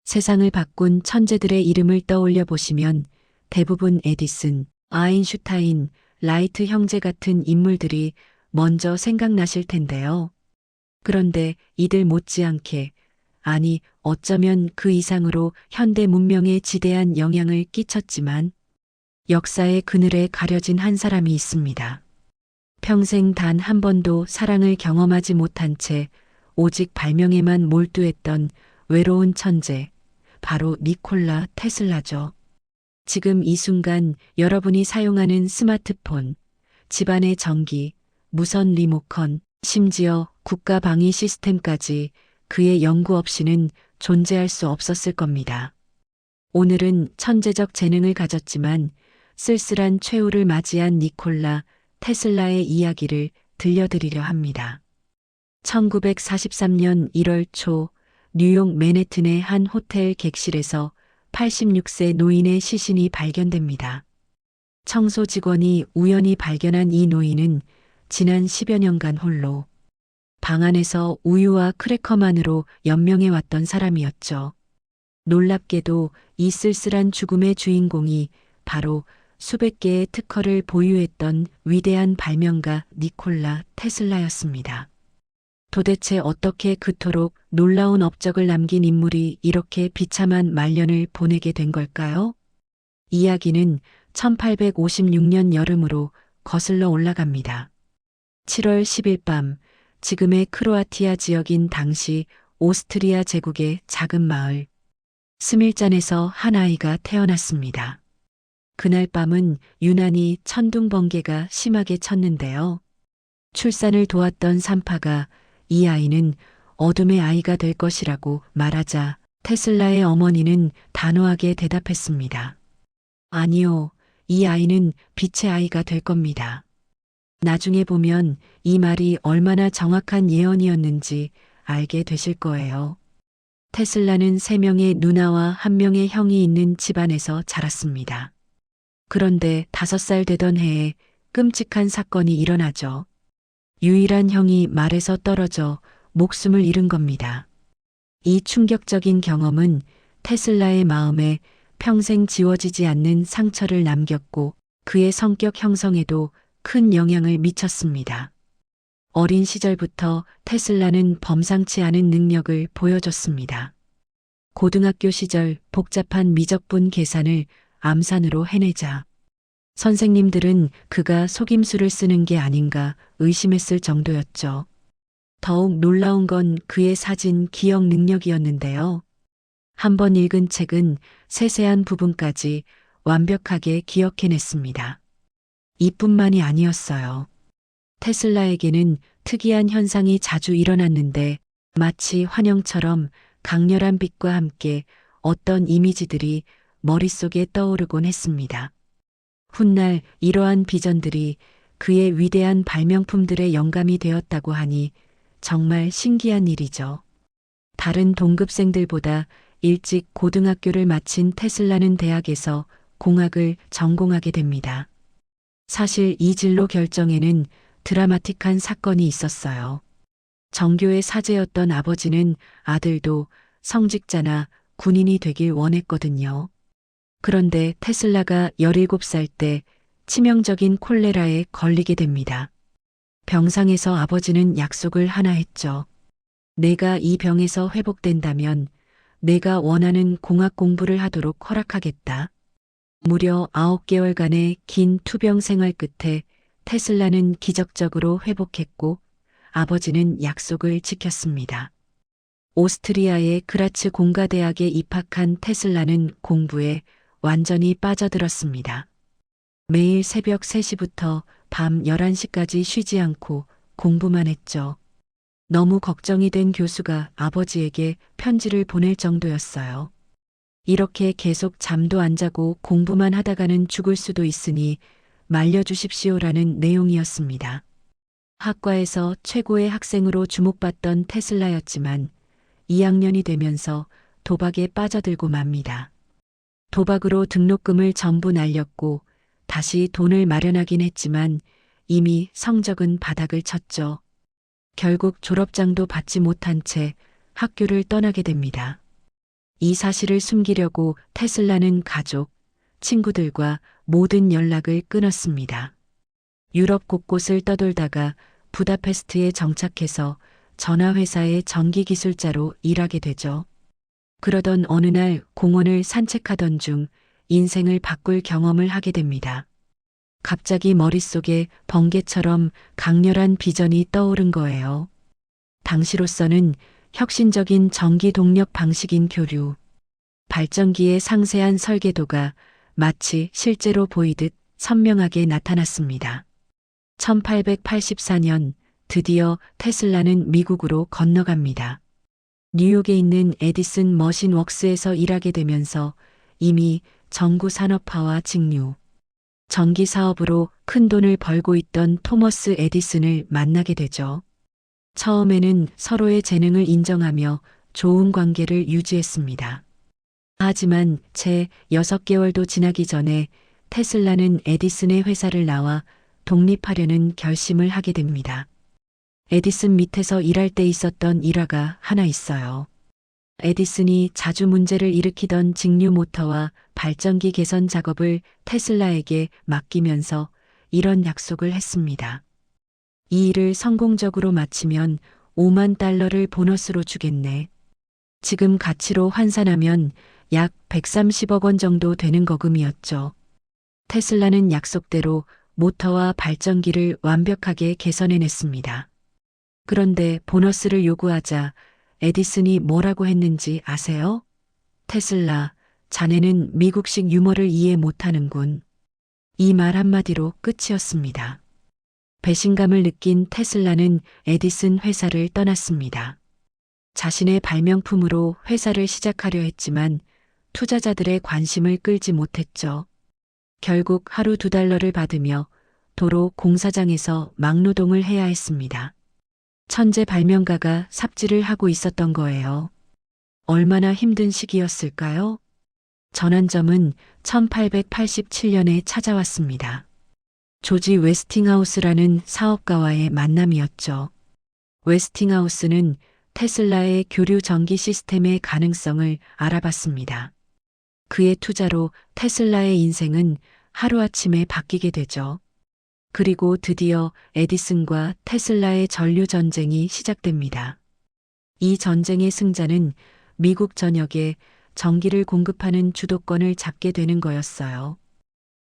세상을 바꾼 천재들의 이름을 떠올려 보시면 대부분 에디슨, 아인슈타인, 라이트 형제 같은 인물들이 먼저 생각나실 텐데요. 그런데 이들 못지않게, 아니 어쩌면 그 이상으로 현대 문명에 지대한 영향을 끼쳤지만 역사의 그늘에 가려진 한 사람이 있습니다. 평생 단 한 번도 사랑을 경험하지 못한 채 오직 발명에만 몰두했던 외로운 천재, 바로 니콜라 테슬라죠. 지금 이 순간 여러분이 사용하는 스마트폰, 집안의 전기, 무선 리모컨, 심지어 국가 방위 시스템까지 그의 연구 없이는 존재할 수 없었을 겁니다. 오늘은 천재적 재능을 가졌지만 쓸쓸한 최후를 맞이한 니콜라 테슬라의 이야기를 들려드리려 합니다. 1943년 1월 초 뉴욕 맨해튼의 한 호텔 객실에서 86세 노인의 시신이 발견됩니다. 청소 직원이 우연히 발견한 이 노인은 지난 10여 년간 홀로 방 안에서 우유와 크래커만으로 연명해 왔던 사람이었죠. 놀랍게도 이 쓸쓸한 죽음의 주인공이 바로 수백 개의 특허를 보유했던 위대한 발명가 니콜라 테슬라였습니다. 도대체 어떻게 그토록 놀라운 업적을 남긴 인물이 이렇게 비참한 말년을 보내게 된 걸까요? 이야기는 1856년 여름으로 거슬러 올라갑니다. 7월 10일 밤, 지금의 크로아티아 지역인 당시 오스트리아 제국의 작은 마을 스밀잔에서 한 아이가 태어났습니다. 그날 밤은 유난히 천둥번개가 심하게 쳤는데요. 출산을 도왔던 산파가 이 아이는 어둠의 아이가 될 것이라고 말하자 테슬라의 어머니는 단호하게 대답했습니다. 아니요, 이 아이는 빛의 아이가 될 겁니다. 나중에 보면 이 말이 얼마나 정확한 예언이었는지 알게 되실 거예요. 테슬라는 3명의 누나와 1명의 형이 있는 집안에서 자랐습니다. 그런데 5살 되던 해에 끔찍한 사건이 일어나죠. 유일한 형이 말에서 떨어져 목숨을 잃은 겁니다. 이 충격적인 경험은 테슬라의 마음에 평생 지워지지 않는 상처를 남겼고 그의 성격 형성에도 큰 영향을 미쳤습니다. 어린 시절부터 테슬라는 범상치 않은 능력을 보여줬습니다. 고등학교 시절 복잡한 미적분 계산을 암산으로 해내자 선생님들은 그가 속임수를 쓰는 게 아닌가 의심했을 정도였죠. 더욱 놀라운 건 그의 사진 기억 능력이었는데요. 한 번 읽은 책은 세세한 부분까지 완벽하게 기억해냈습니다. 이뿐만이 아니었어요. 테슬라에게는 특이한 현상이 자주 일어났는데 마치 환영처럼 강렬한 빛과 함께 어떤 이미지들이 머릿속에 떠오르곤 했습니다. 훗날 이러한 비전들이 그의 위대한 발명품들의 영감이 되었다고 하니 정말 신기한 일이죠. 다른 동급생들보다 일찍 고등학교를 마친 테슬라는 대학에서 공학을 전공하게 됩니다. 사실 이 진로 결정에는 드라마틱한 사건이 있었어요. 정교의 사제였던 아버지는 아들도 성직자나 군인이 되길 원했거든요. 그런데 테슬라가 17살 때 치명적인 콜레라에 걸리게 됩니다. 병상에서 아버지는 약속을 하나 했죠. 내가 이 병에서 회복된다면 내가 원하는 공학 공부를 하도록 허락하겠다. 무려 9개월간의 긴 투병 생활 끝에 테슬라는 기적적으로 회복했고 아버지는 약속을 지켰습니다. 오스트리아의 그라츠 공가대학에 입학한 테슬라는 공부에 완전히 빠져들었습니다. 매일 새벽 3시부터 밤 11시까지 쉬지 않고 공부만 했죠. 너무 걱정이 된 교수가 아버지에게 편지를 보낼 정도였어요. 이렇게 계속 잠도 안 자고 공부만 하다가는 죽을 수도 있으니 말려주십시오라는 내용이었습니다. 학과에서 최고의 학생으로 주목받던 테슬라였지만 2학년이 되면서 도박에 빠져들고 맙니다. 도박으로 등록금을 전부 날렸고 다시 돈을 마련하긴 했지만 이미 성적은 바닥을 쳤죠. 결국 졸업장도 받지 못한 채 학교를 떠나게 됩니다. 이 사실을 숨기려고 테슬라는 가족, 친구들과 모든 연락을 끊었습니다. 유럽 곳곳을 떠돌다가 부다페스트에 정착해서 전화회사의 전기기술자로 일하게 되죠. 그러던 어느 날 공원을 산책하던 중 인생을 바꿀 경험을 하게 됩니다. 갑자기 머릿속에 번개처럼 강렬한 비전이 떠오른 거예요. 당시로서는 혁신적인 전기 동력 방식인 교류, 발전기의 상세한 설계도가 마치 실제로 보이듯 선명하게 나타났습니다. 1884년 드디어 테슬라는 미국으로 건너갑니다. 뉴욕에 있는 에디슨 머신웍스에서 일하게 되면서 이미 전구 산업화와 직류, 전기 사업으로 큰 돈을 벌고 있던 토머스 에디슨을 만나게 되죠. 처음에는 서로의 재능을 인정하며 좋은 관계를 유지했습니다. 하지만 채 6개월도 지나기 전에 테슬라는 에디슨의 회사를 나와 독립하려는 결심을 하게 됩니다. 에디슨 밑에서 일할 때 있었던 일화가 하나 있어요. 에디슨이 자주 문제를 일으키던 직류 모터와 발전기 개선 작업을 테슬라에게 맡기면서 이런 약속을 했습니다. 이 일을 성공적으로 마치면 5만 달러를 보너스로 주겠네. 지금 가치로 환산하면 약 130억 원 정도 되는 거금이었죠. 테슬라는 약속대로 모터와 발전기를 완벽하게 개선해냈습니다. 그런데 보너스를 요구하자 에디슨이 뭐라고 했는지 아세요? 테슬라, 자네는 미국식 유머를 이해 못하는군. 이 말 한마디로 끝이었습니다. 배신감을 느낀 테슬라는 에디슨 회사를 떠났습니다. 자신의 발명품으로 회사를 시작하려 했지만 투자자들의 관심을 끌지 못했죠. 결국 하루 $2를 받으며 도로 공사장에서 막노동을 해야 했습니다. 천재 발명가가 삽질을 하고 있었던 거예요. 얼마나 힘든 시기였을까요? 전환점은 1887년에 찾아왔습니다. 조지 웨스팅하우스라는 사업가와의 만남이었죠. 웨스팅하우스는 테슬라의 교류 전기 시스템의 가능성을 알아봤습니다. 그의 투자로 테슬라의 인생은 하루아침에 바뀌게 되죠. 그리고 드디어 에디슨과 테슬라의 전류 전쟁이 시작됩니다. 이 전쟁의 승자는 미국 전역에 전기를 공급하는 주도권을 잡게 되는 거였어요.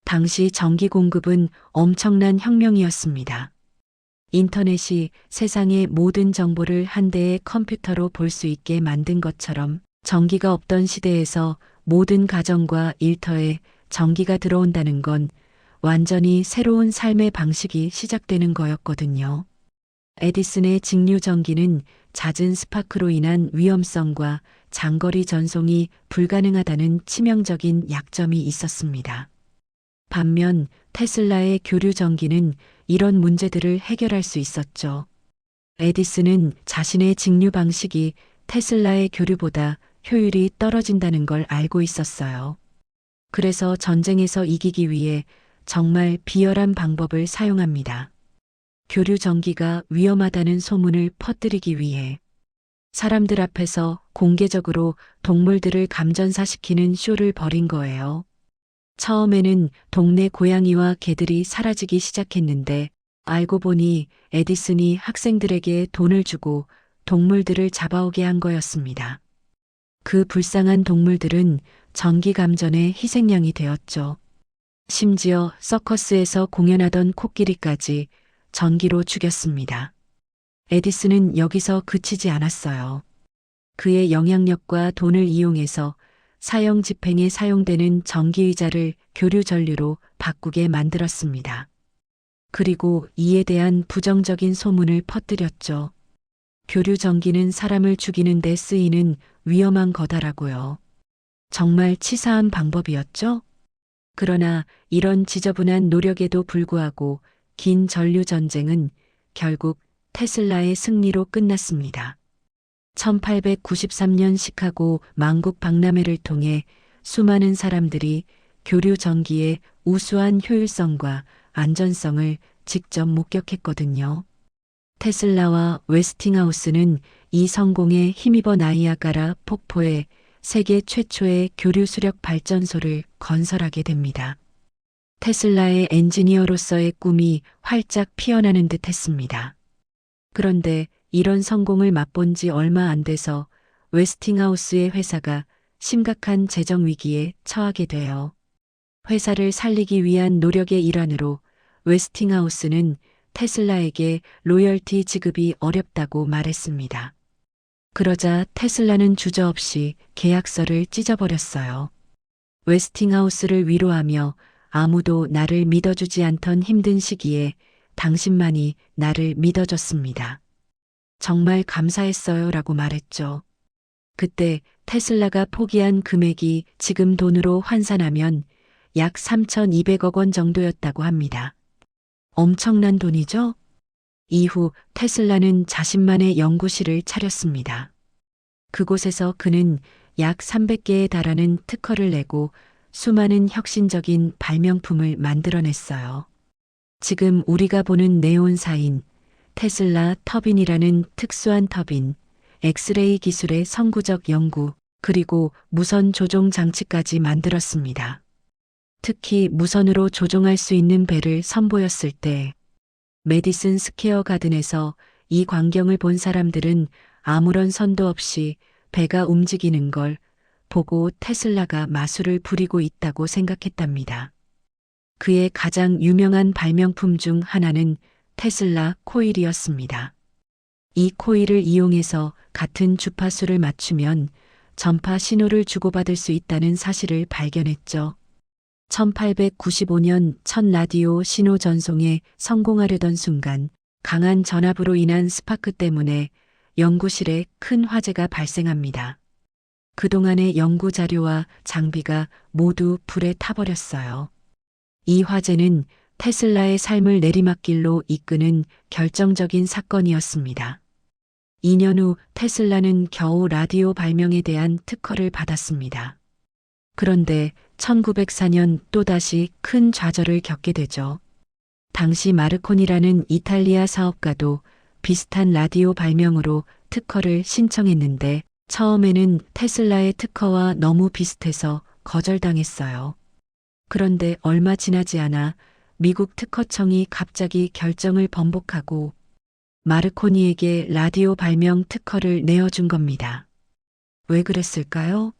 당시 전기 공급은 엄청난 혁명이었습니다. 인터넷이 세상의 모든 정보를 한 대의 컴퓨터로 볼 수 있게 만든 것처럼 전기가 없던 시대에서 모든 가정과 일터에 전기가 들어온다는 건 완전히 새로운 삶의 방식이 시작되는 거였거든요. 에디슨의 직류 전기는 잦은 스파크로 인한 위험성과 장거리 전송이 불가능하다는 치명적인 약점이 있었습니다. 반면 테슬라의 교류 전기는 이런 문제들을 해결할 수 있었죠. 에디슨은 자신의 직류 방식이 테슬라의 교류보다 효율이 떨어진다는 걸 알고 있었어요. 그래서 전쟁에서 이기기 위해 정말 비열한 방법을 사용합니다. 교류 전기가 위험하다는 소문을 퍼뜨리기 위해 사람들 앞에서 공개적으로 동물들을 감전사시키는 쇼를 벌인 거예요. 처음에는 동네 고양이와 개들이 사라지기 시작했는데 알고 보니 에디슨이 학생들에게 돈을 주고 동물들을 잡아오게 한 거였습니다. 그 불쌍한 동물들은 전기 감전의 희생양이 되었죠. 심지어 서커스에서 공연하던 코끼리까지 전기로 죽였습니다. 에디슨은 여기서 그치지 않았어요. 그의 영향력과 돈을 이용해서 사형 집행에 사용되는 전기의자를 교류 전류로 바꾸게 만들었습니다. 그리고 이에 대한 부정적인 소문을 퍼뜨렸죠. 교류 전기는 사람을 죽이는 데 쓰이는 위험한 거다라고요. 정말 치사한 방법이었죠? 그러나 이런 지저분한 노력에도 불구하고 긴 전류 전쟁은 결국 테슬라의 승리로 끝났습니다. 1893년 시카고 만국 박람회를 통해 수많은 사람들이 교류 전기의 우수한 효율성과 안전성을 직접 목격했거든요. 테슬라와 웨스팅하우스는 이 성공에 힘입어 나이아가라 폭포에 세계 최초의 교류 수력 발전소를 건설하게 됩니다. 테슬라의 엔지니어로서의 꿈이 활짝 피어나는 듯 했습니다. 그런데 이런 성공을 맛본 지 얼마 안 돼서 웨스팅하우스의 회사가 심각한 재정 위기에 처하게 돼요. 회사를 살리기 위한 노력의 일환으로 웨스팅하우스는 테슬라에게 로열티 지급이 어렵다고 말했습니다. 그러자 테슬라는 주저없이 계약서를 찢어버렸어요. 웨스팅하우스를 위로하며 아무도 나를 믿어주지 않던 힘든 시기에 당신만이 나를 믿어줬습니다. 정말 감사했어요 라고 말했죠. 그때 테슬라가 포기한 금액이 지금 돈으로 환산하면 약 3,200억 원 정도였다고 합니다. 엄청난 돈이죠? 이후 테슬라는 자신만의 연구실을 차렸습니다. 그곳에서 그는 약 300개에 달하는 특허를 내고 수많은 혁신적인 발명품을 만들어냈어요. 지금 우리가 보는 네온사인, 테슬라 터빈이라는 특수한 터빈, 엑스레이 기술의 선구적 연구, 그리고 무선 조종 장치까지 만들었습니다. 특히 무선으로 조종할 수 있는 배를 선보였을 때 메디슨 스퀘어 가든에서 이 광경을 본 사람들은 아무런 선도 없이 배가 움직이는 걸 보고 테슬라가 마술을 부리고 있다고 생각했답니다. 그의 가장 유명한 발명품 중 하나는 테슬라 코일이었습니다. 이 코일을 이용해서 같은 주파수를 맞추면 전파 신호를 주고받을 수 있다는 사실을 발견했죠. 1895년 첫 라디오 신호 전송에 성공하려던 순간 강한 전압으로 인한 스파크 때문에 연구실에 큰 화재가 발생합니다. 그동안의 연구 자료와 장비가 모두 불에 타버렸어요. 이 화재는 테슬라의 삶을 내리막길로 이끄는 결정적인 사건이었습니다. 2년 후 테슬라는 겨우 라디오 발명에 대한 특허를 받았습니다. 그런데 1904년 또다시 큰 좌절을 겪게 되죠. 당시 마르코니라는 이탈리아 사업가도 비슷한 라디오 발명으로 특허를 신청했는데 처음에는 테슬라의 특허와 너무 비슷해서 거절당했어요. 그런데 얼마 지나지 않아 미국 특허청이 갑자기 결정을 번복하고 마르코니에게 라디오 발명 특허를 내어준 겁니다. 왜 그랬을까요?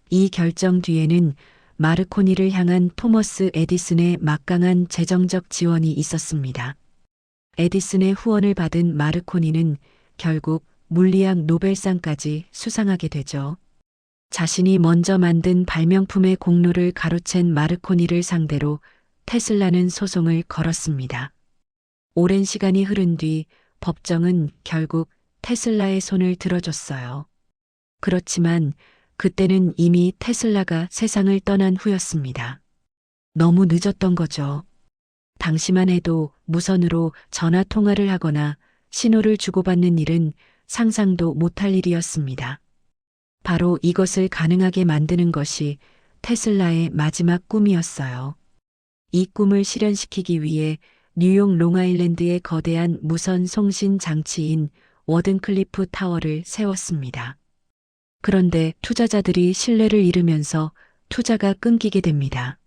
이 결정 뒤에는 마르코니를 향한 토머스 에디슨의 막강한 재정적 지원이 있었습니다. 에디슨의 후원을 받은 마르코니는 결국 물리학 노벨상까지 수상하게 되죠. 자신이 먼저 만든 발명품의 공로를 가로챈 마르코니를 상대로 테슬라는 소송을 걸었습니다. 오랜 시간이 흐른 뒤 법정은 결국 테슬라의 손을 들어줬어요. 그렇지만 그때는 이미 테슬라가 세상을 떠난 후였습니다. 너무 늦었던 거죠. 당시만 해도 무선으로 전화 통화를 하거나 신호를 주고받는 일은 상상도 못할 일이었습니다. 바로 이것을 가능하게 만드는 것이 테슬라의 마지막 꿈이었어요. 이 꿈을 실현시키기 위해 뉴욕 롱아일랜드의 거대한 무선 송신 장치인 워든클리프 타워를 세웠습니다. 그런데 투자자들이 신뢰를 잃으면서 투자가 끊기게 됩니다.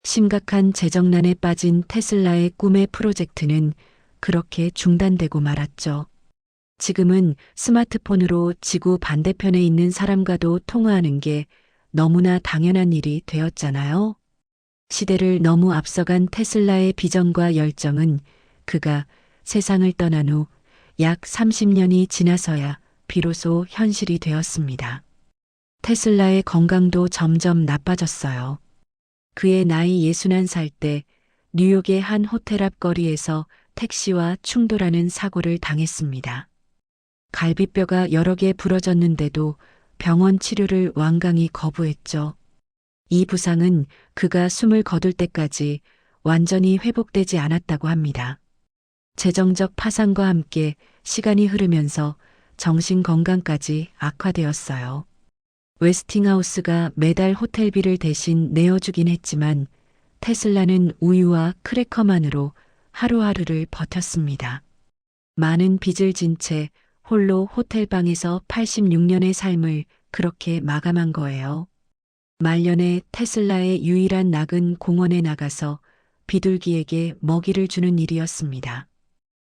심각한 재정난에 빠진 테슬라의 꿈의 프로젝트는 그렇게 중단되고 말았죠. 지금은 스마트폰으로 지구 반대편에 있는 사람과도 통화하는 게 너무나 당연한 일이 되었잖아요. 시대를 너무 앞서간 테슬라의 비전과 열정은 그가 세상을 떠난 후 약 30년이 지나서야 비로소 현실이 되었습니다. 테슬라의 건강도 점점 나빠졌어요. 그의 나이 61살 때 뉴욕의 한 호텔 앞 거리에서 택시와 충돌하는 사고를 당했습니다. 갈비뼈가 여러 개 부러졌는데도 병원 치료를 완강히 거부했죠. 이 부상은 그가 숨을 거둘 때까지 완전히 회복되지 않았다고 합니다. 재정적 파산과 함께 시간이 흐르면서 정신 건강까지 악화되었어요. 웨스팅하우스가 매달 호텔비를 대신 내어주긴 했지만 테슬라는 우유와 크래커만으로 하루하루를 버텼습니다. 많은 빚을 진 채 홀로 호텔방에서 86년의 삶을 그렇게 마감한 거예요. 말년에 테슬라의 유일한 낙은 공원에 나가서 비둘기에게 먹이를 주는 일이었습니다.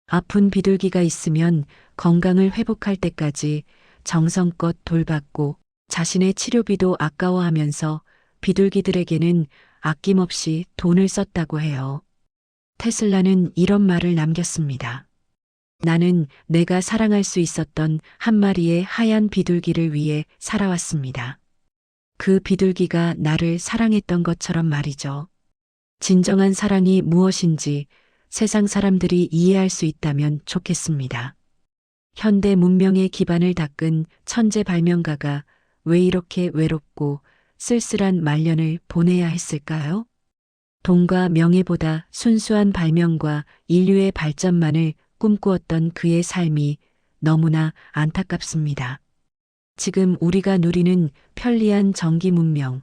아픈 비둘기가 있으면 건강을 회복할 때까지 정성껏 돌봤고 자신의 치료비도 아까워하면서 비둘기들에게는 아낌없이 돈을 썼다고 해요. 테슬라는 이런 말을 남겼습니다. 나는 내가 사랑할 수 있었던 한 마리의 하얀 비둘기를 위해 살아왔습니다. 그 비둘기가 나를 사랑했던 것처럼 말이죠. 진정한 사랑이 무엇인지 세상 사람들이 이해할 수 있다면 좋겠습니다. 현대 문명의 기반을 닦은 천재 발명가가 왜 이렇게 외롭고 쓸쓸한 말년을 보내야 했을까요? 돈과 명예보다 순수한 발명과 인류의 발전만을 꿈꾸었던 그의 삶이 너무나 안타깝습니다. 지금 우리가 누리는 편리한 전기 문명,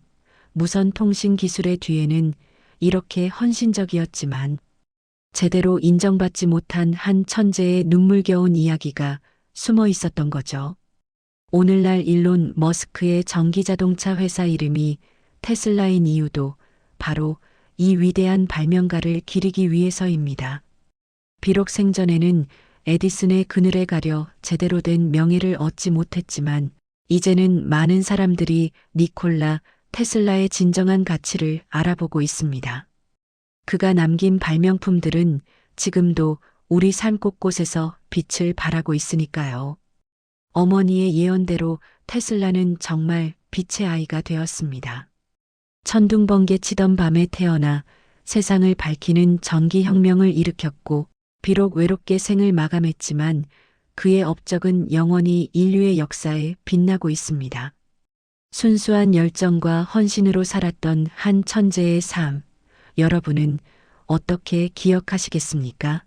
무선 통신 기술의 뒤에는 이렇게 헌신적이었지만 제대로 인정받지 못한 한 천재의 눈물겨운 이야기가 숨어 있었던 거죠. 오늘날 일론 머스크의 전기자동차 회사 이름이 테슬라인 이유도 바로 이 위대한 발명가를 기리기 위해서입니다. 비록 생전에는 에디슨의 그늘에 가려 제대로 된 명예를 얻지 못했지만 이제는 많은 사람들이 니콜라 테슬라의 진정한 가치를 알아보고 있습니다. 그가 남긴 발명품들은 지금도 우리 삶 곳곳에서 빛을 발하고 있으니까요. 어머니의 예언대로 테슬라는 정말 빛의 아이가 되었습니다. 천둥번개 치던 밤에 태어나 세상을 밝히는 전기혁명을 일으켰고 비록 외롭게 생을 마감했지만 그의 업적은 영원히 인류의 역사에 빛나고 있습니다. 순수한 열정과 헌신으로 살았던 한 천재의 삶, 여러분은 어떻게 기억하시겠습니까?